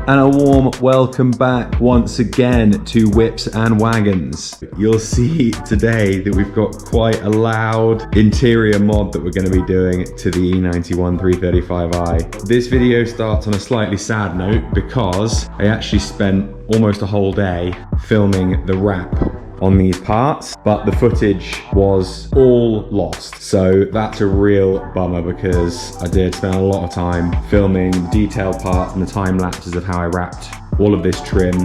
And a warm welcome back once again to Whips and Wagons. You'll see today that we've got quite a loud interior mod that we're going to be doing to the E91 335i. This video starts on a slightly sad note because I actually spent almost a whole day filming the wrap on these parts, but the footage was all lost. So that's a real bummer because I did spend a lot of time filming the detailed parts and the time lapses of how I wrapped all of this trim.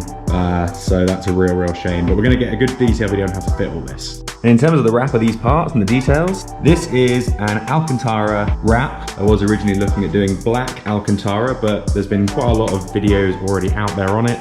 So that's a real shame, but we're gonna get a good detail video on how to fit all this. And in terms of the wrap of these parts and the details, this is an Alcantara wrap. I was originally looking at doing black Alcantara, but there's been quite a lot of videos already out there on it.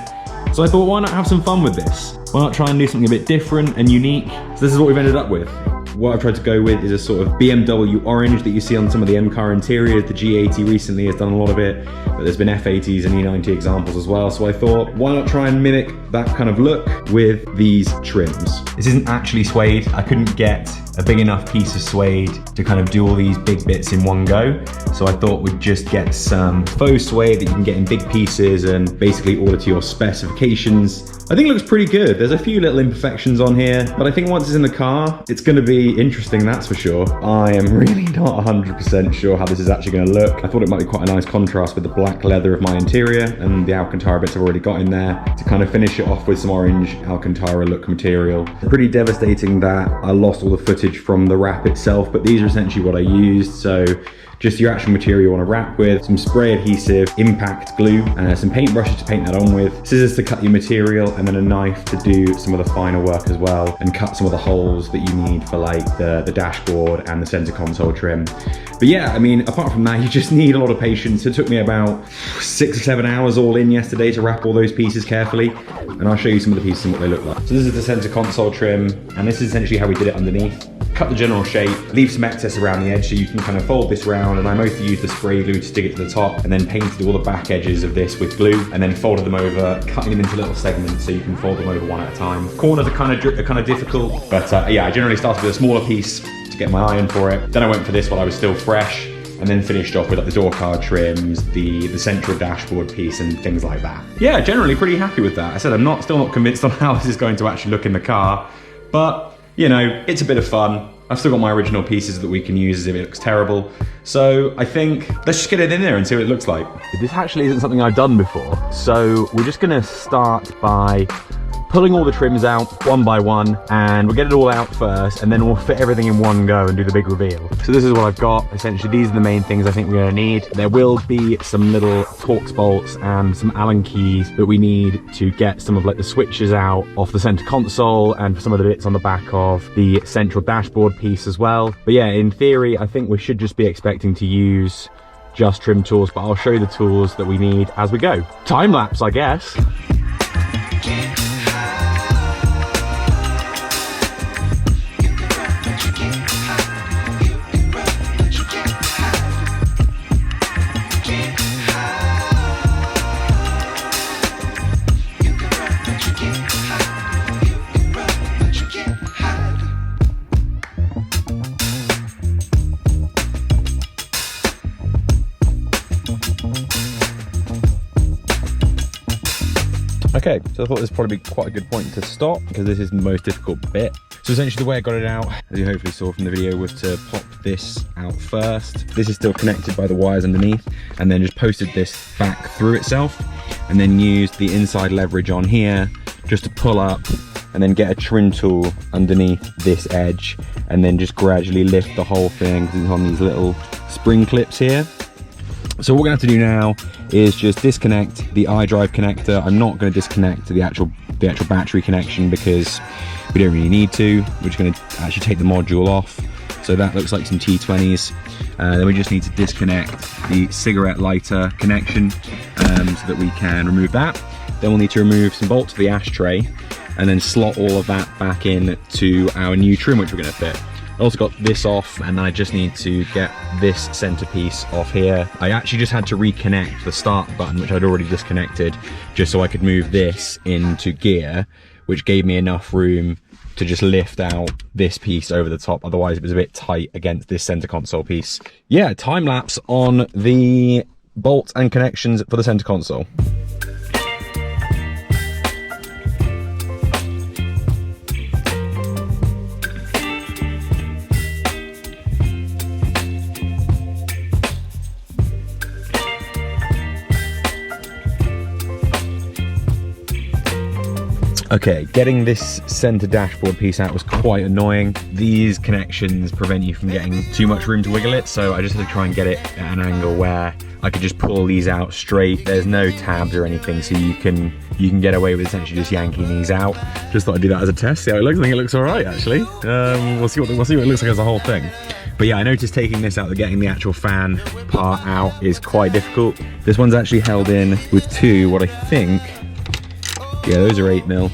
So I thought, why not have some fun with this? Why not try and do something a bit different and unique? So this is what we've ended up with. What I've tried to go with is a sort of BMW orange that you see on some of the M-car interiors. The G80 recently has done a lot of it, but there's been F80s and E90 examples as well. So I thought, why not try and mimic that kind of look with these trims? This isn't actually suede. I couldn't get a big enough piece of suede to kind of do all these big bits in one go. So I thought we'd just get some faux suede that you can get in big pieces and basically order to your specifications. I think it looks pretty good. There's a few little imperfections on here, but I think once it's in the car, it's gonna be interesting, that's for sure. I am really not 100% sure how this is actually gonna look. I thought it might be quite a nice contrast with the black leather of my interior and the Alcantara bits I've already got in there to kind of finish it off with some orange Alcantara look material. Pretty devastating that I lost all the footage from the wrap itself, but these are essentially what I used. So just your actual material you want to wrap with, some spray adhesive, impact glue, some paintbrushes to paint that on with, scissors to cut your material, and then a knife to do some of the finer work as well, and cut some of the holes that you need for like the dashboard and the center console trim. But yeah, I mean, apart from that, you just need a lot of patience. It took me about 6 or 7 hours all in yesterday to wrap all those pieces carefully, and I'll show you some of the pieces and what they look like. So this is the center console trim, and this is essentially how we did it underneath. Cut the general shape, leave some excess around the edge so you can kind of fold this round, and I mostly used the spray glue to stick it to the top, and then painted all the back edges of this with glue, and then folded them over, cutting them into little segments so you can fold them over one at a time. Corners are kind of difficult, but yeah, I generally started with a smaller piece to get my eye in for it. Then I went for this while I was still fresh, and then finished off with like the door card trims, the central dashboard piece, and things like that. Yeah, generally pretty happy with that. I said I'm still not convinced on how this is going to actually look in the car, but you know, it's a bit of fun. I've still got my original pieces that we can use as if it looks terrible. So I think, let's just get it in there and see what it looks like. This actually isn't something I've done before. So we're just gonna start by pulling all the trims out one by one, and we'll get it all out first, and then we'll fit everything in one go and do the big reveal. So this is what I've got. Essentially, these are the main things I think we're gonna need. There will be some little Torx bolts and some Allen keys that we need to get some of like the switches out off the center console, and for some of the bits on the back of the central dashboard piece as well. But yeah, in theory, I think we should just be expecting to use just trim tools, but I'll show you the tools that we need as we go. Time lapse, I guess. Okay, so I thought this would probably be quite a good point to stop because this is the most difficult bit. So essentially the way I got it out, as you hopefully saw from the video, was to pop this out first. This is still connected by the wires underneath, and then just posted this back through itself, and then used the inside leverage on here just to pull up and then get a trim tool underneath this edge, and then just gradually lift the whole thing because it's on these little spring clips here. So what we're going to have to do now is just disconnect the iDrive connector. I'm not going to disconnect the actual battery connection because we don't really need to. We're just going to actually take the module off. So that looks like some T20s. Then we just need to disconnect the cigarette lighter connection so that we can remove that. Then we'll need to remove some bolts to the ashtray and then slot all of that back in to our new trim, which we're going to fit. I also got this off, and I just need to get this centerpiece off here. I actually just had to reconnect the start button, which I'd already disconnected, just so I could move this into gear, which gave me enough room to just lift out this piece over the top. Otherwise it was a bit tight against this center console piece. Yeah, time lapse on the bolts and connections for the center console. Okay, getting this center dashboard piece out was quite annoying. These connections prevent you from getting too much room to wiggle it, so I just had to try and get it at an angle where I could just pull these out straight. There's no tabs or anything, so you can get away with essentially just yanking these out. Just thought I'd do that as a test, see how it looks. I think it looks all right, actually. We'll see what it looks like as a whole thing. But yeah, I noticed taking this out, getting the actual fan part out is quite difficult. This one's actually held in with two, what I think, yeah, those are 8mm.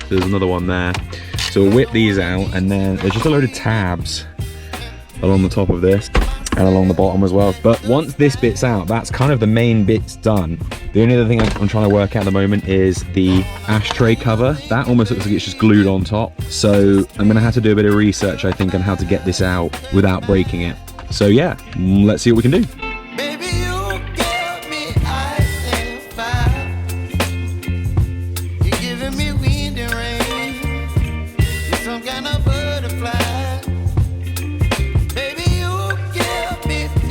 There's another one there. So we'll whip these out, and then there's just a load of tabs along the top of this and along the bottom as well. But once this bit's out, that's kind of the main bit's done. The only other thing I'm trying to work out at the moment is the ashtray cover. That almost looks like it's just glued on top. So I'm gonna have to do a bit of research, I think, on how to get this out without breaking it. So yeah, let's see what we can do.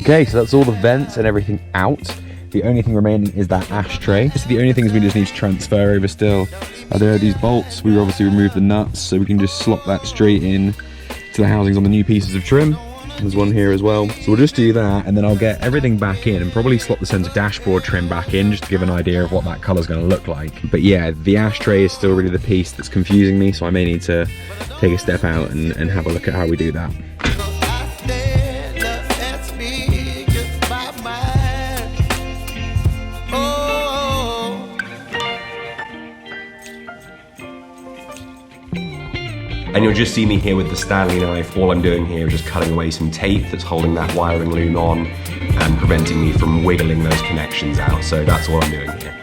Okay, so that's all the vents and everything out. The only thing remaining is that ashtray. So the only things we just need to transfer over still are these bolts. We obviously removed the nuts, so we can just slot that straight in to the housings on the new pieces of trim. There's one here as well. So we'll just do that, and then I'll get everything back in and probably slot the center dashboard trim back in just to give an idea of what that color's gonna look like. But yeah, the ashtray is still really the piece that's confusing me, so I may need to take a step out and have a look at how we do that. And you'll just see me here with the Stanley knife. All I'm doing here is just cutting away some tape that's holding that wiring loom on and preventing me from wiggling those connections out. So that's all I'm doing here.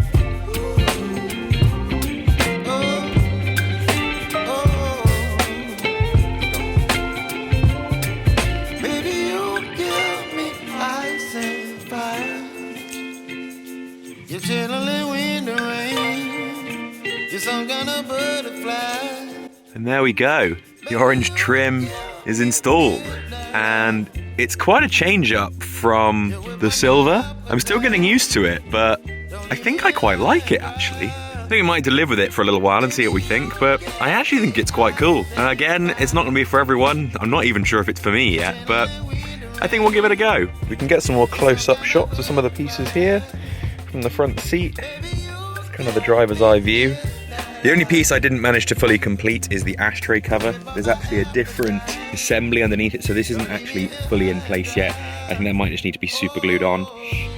And there we go. The orange trim is installed, and it's quite a change up from the silver. I'm still getting used to it, but I think I quite like it actually. I think we might live with it for a little while and see what we think, but I actually think it's quite cool. And again, it's not gonna be for everyone. I'm not even sure if it's for me yet, but I think we'll give it a go. We can get some more close-up shots of some of the pieces here from the front seat. It's kind of the driver's eye view. The only piece I didn't manage to fully complete is the ashtray cover. There's actually a different assembly underneath it, so this isn't actually fully in place yet. I think that might just need to be super glued on,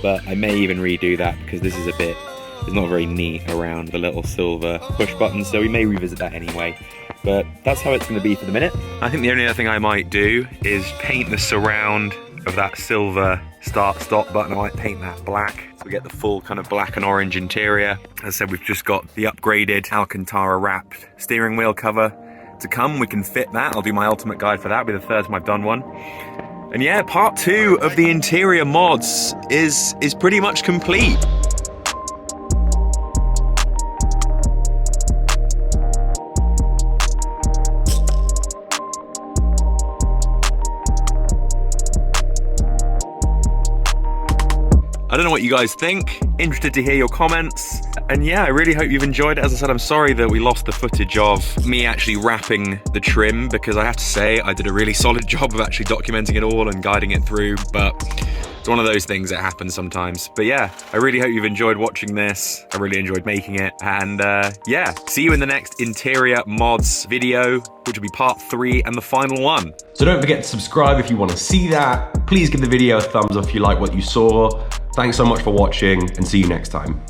but I may even redo that because this is it's not very neat around the little silver push button, so we may revisit that anyway. But that's how it's going to be for the minute. I think the only other thing I might do is paint the surround of that silver start-stop button. I might paint that black so we get the full kind of black and orange interior. As I said, we've just got the upgraded Alcantara wrapped steering wheel cover to come. We can fit that. I'll do my ultimate guide for that. It'll be the third time I've done one. And yeah, part 2 of the interior mods is pretty much complete. I don't know what you guys think. Interested to hear your comments. And yeah, I really hope you've enjoyed it. As I said, I'm sorry that we lost the footage of me actually wrapping the trim, because I have to say I did a really solid job of actually documenting it all and guiding it through, but it's one of those things that happens sometimes. But yeah, I really hope you've enjoyed watching this. I really enjoyed making it. And yeah, see you in the next interior mods video, which will be part 3 and the final one. So don't forget to subscribe if you want to see that. Please give the video a thumbs up if you like what you saw. Thanks so much for watching, and see you next time.